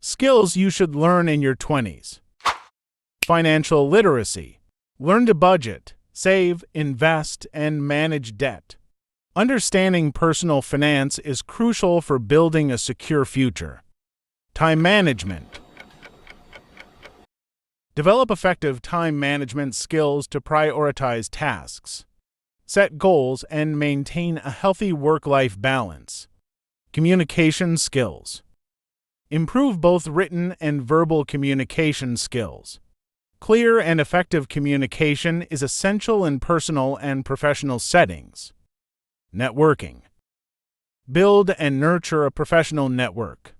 Skills you should learn in your 20s. Financial literacy. Learn to budget, save, invest, and manage debt. Understanding personal finance is crucial for building a secure future. Time management. Develop effective time management skills to prioritize tasks, set goals, and maintain a healthy work-life balance. Communication skills. Improve both written and verbal communication skills. Clear and effective communication is essential in personal and professional settings. Networking. Build and nurture a professional network.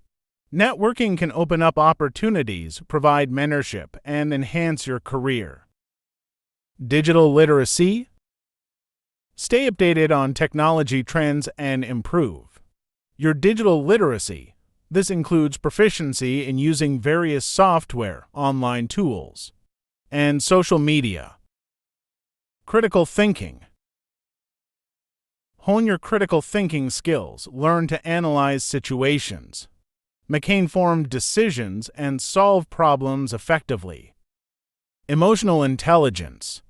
Networking can open up opportunities, provide mentorship, and enhance your career. Digital literacy. Stay updated on technology trends and improve your digital literacy. This includes proficiency in using various software, online tools, and social media. Critical thinking. Hone your critical thinking skills. Learn to analyze situations, make informed decisions, and solve problems effectively. Emotional intelligence.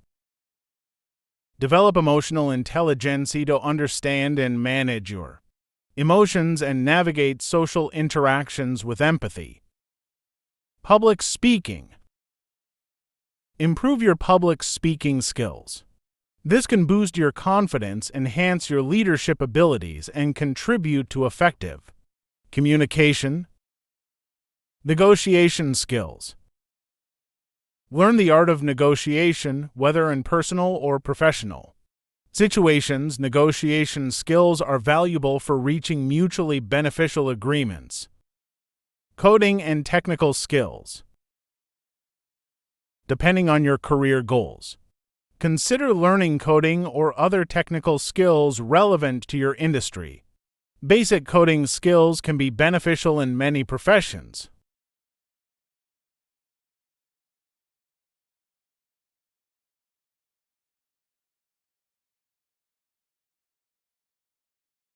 Develop emotional intelligence to understand and manage your emotions and navigate social interactions with empathy. Public speaking. Improve your public speaking skills. This can boost your confidence, enhance your leadership abilities, and contribute to effective communication. Negotiation skills. Learn the art of negotiation, whether in personal or professional situations. Negotiation skills are valuable for reaching mutually beneficial agreements. Coding and technical skills. Depending on your career goals, consider learning coding or other technical skills relevant to your industry. Basic coding skills can be beneficial in many professions,